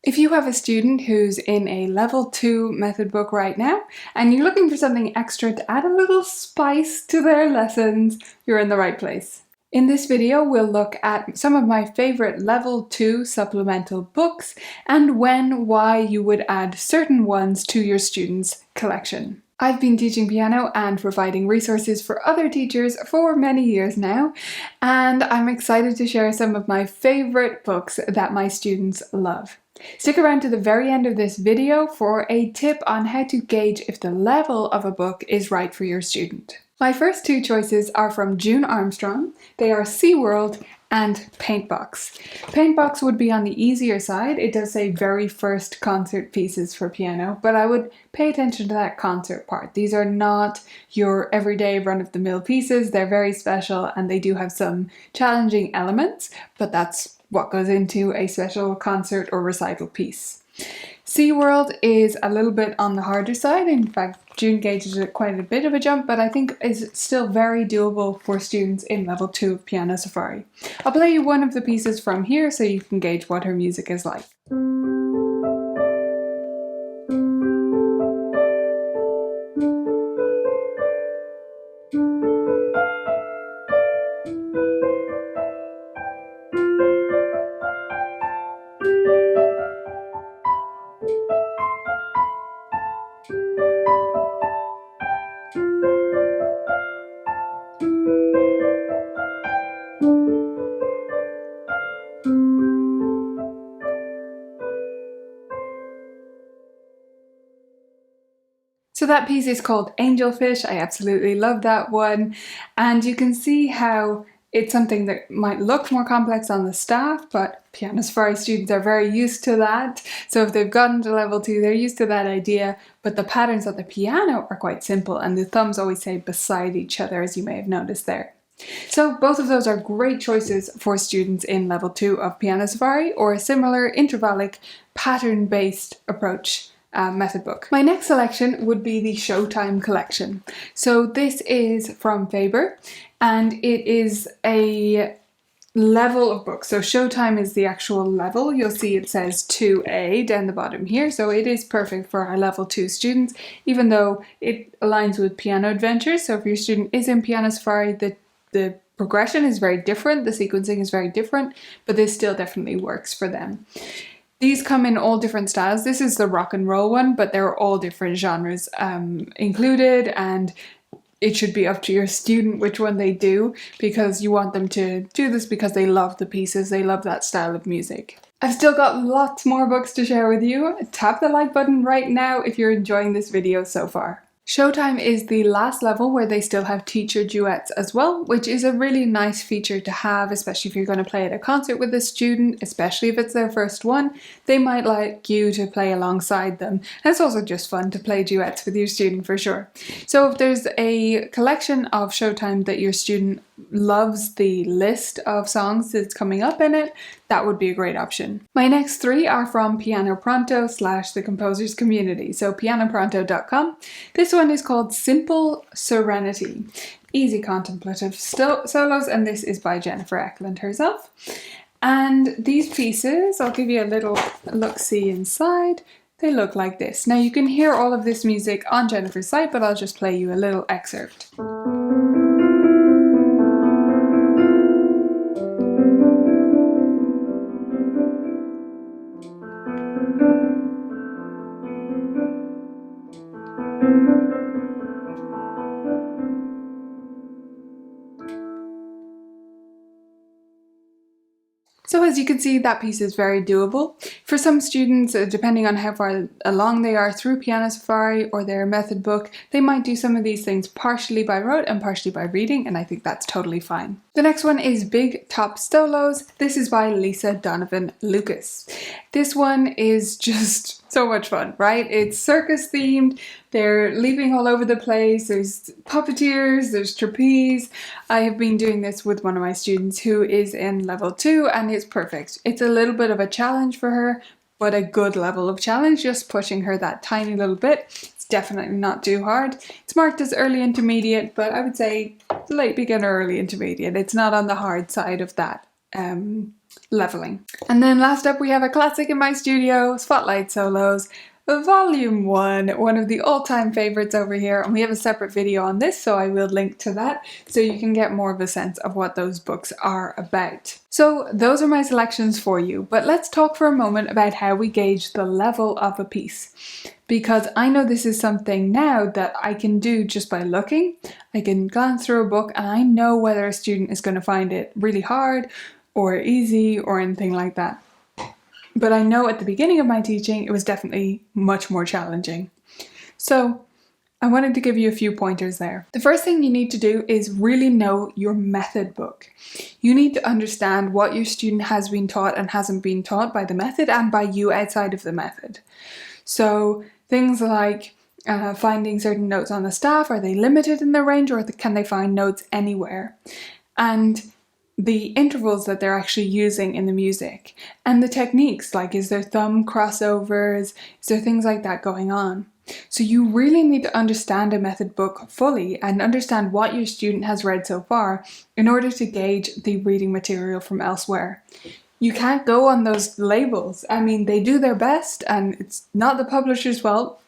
If you have a student who's in a level 2 method book right now and you're looking for something extra to add a little spice to their lessons, you're in the right place. In this video, we'll look at some of my favorite level 2 supplemental books and why you would add certain ones to your students' collection. I've been teaching piano and providing resources for other teachers for many years now, and I'm excited to share some of my favorite books that my students love. Stick around to the very end of this video for a tip on how to gauge if the level of a book is right for your student. My first two choices are from June Armstrong. They are SeaWorld and Paintbox. Paintbox would be on the easier side. It does say very first concert pieces for piano, but I would pay attention to that concert part. These are not your everyday run-of-the-mill pieces. They're very special and they do have some challenging elements, but that's what goes into a special concert or recital piece. SeaWorld is a little bit on the harder side. In fact, June gauges it quite a bit of a jump, but I think is still very doable for students in level 2 of Piano Safari. I'll play you one of the pieces from here so you can gauge what her music is like. So that piece is called Angelfish. I absolutely love that one. And you can see how it's something that might look more complex on the staff, but Piano Safari students are very used to that. So if they've gotten to level 2, they're used to that idea, but the patterns on the piano are quite simple and the thumbs always say beside each other, as you may have noticed there. So both of those are great choices for students in level 2 of Piano Safari or a similar intervallic pattern-based approach method book. My next selection would be the Showtime collection. So this is from Faber and it is a level of books. So Showtime is the actual level. You'll see it says 2A down the bottom here. So it is perfect for our level 2 students, even though it aligns with Piano Adventures. So if your student is in Piano Safari, the progression is very different, the sequencing is very different, but this still definitely works for them. These come in all different styles. This is the rock and roll one, but there are all different genres included, and it should be up to your student which one they do, because you want them to do this because they love the pieces, they love that style of music. I've still got lots more books to share with you. Tap the like button right now if you're enjoying this video so far. Showtime is the last level where they still have teacher duets as well, which is a really nice feature to have, especially if you're going to play at a concert with a student, especially if it's their first one. They might like you to play alongside them. And it's also just fun to play duets with your student for sure. So if there's a collection of Showtime that your student loves the list of songs that's coming up in it, that would be a great option. My next three are from Piano Pronto / the Composers Community, so pianopronto.com. This one is called Simple Serenity, easy contemplative solos, and this is by Jennifer Eklund herself. And these pieces, I'll give you a little look-see inside. They look like this. Now you can hear all of this music on Jennifer's site, but I'll just play you a little excerpt. So as you can see, that piece is very doable. For some students, depending on how far along they are through Piano Safari or their method book, they might do some of these things partially by rote and partially by reading, and I think that's totally fine. The next one is Big Top Stolos. This is by Lisa Donovan Lucas. This one is just so much fun, right? It's circus themed, they're leaping all over the place, there's puppeteers, there's trapeze. I have been doing this with one of my students who is in level 2 and it's perfect. It's a little bit of a challenge for her, but a good level of challenge, just pushing her that tiny little bit. It's definitely not too hard. It's marked as early intermediate, but I would say late beginner, early intermediate. It's not on the hard side of that leveling. And then last up we have a classic in my studio, Spotlight Solos, Volume 1, one of the all-time favorites over here, and we have a separate video on this, so I will link to that so you can get more of a sense of what those books are about. So those are my selections for you, but let's talk for a moment about how we gauge the level of a piece. Because I know this is something now that I can do just by looking. I can glance through a book and I know whether a student is going to find it really hard or easy or anything like that. But I know at the beginning of my teaching, it was definitely much more challenging. So I wanted to give you a few pointers there. The first thing you need to do is really know your method book. You need to understand what your student has been taught and hasn't been taught by the method and by you outside of the method. So things like finding certain notes on the staff, are they limited in their range or can they find notes anywhere? And the intervals that they're actually using in the music, and the techniques, like is there thumb crossovers, is there things like that going on? So you really need to understand a method book fully and understand what your student has read so far in order to gauge the reading material from elsewhere. You can't go on those labels. I mean, they do their best and it's not the publisher's fault,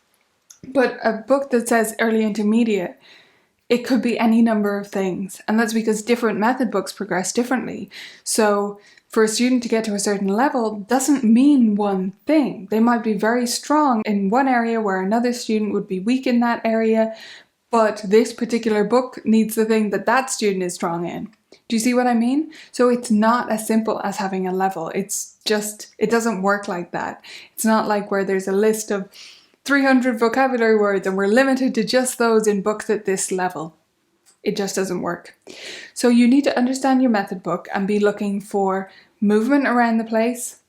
but a book that says early intermediate, it could be any number of things, and that's because different method books progress differently. So for a student to get to a certain level doesn't mean one thing. They might be very strong in one area where another student would be weak in that area, but this particular book needs the thing that that student is strong in. Do you see what I mean? So it's not as simple as having a level. It's just, it doesn't work like that. It's not like where there's a list of 300 vocabulary words and we're limited to just those in books at this level. It just doesn't work. So you need to understand your method book and be looking for movement around the place,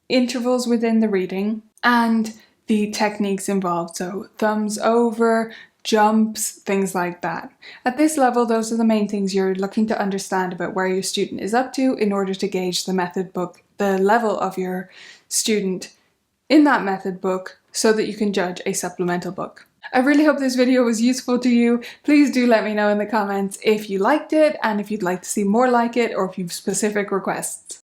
intervals within the reading, and the techniques involved. So thumbs over, jumps, things like that. At this level, those are the main things you're looking to understand about where your student is up to in order to gauge the method book, the level of your student in that method book, so that you can judge a supplemental book. I really hope this video was useful to you. Please do let me know in the comments if you liked it and if you'd like to see more like it or if you have specific requests.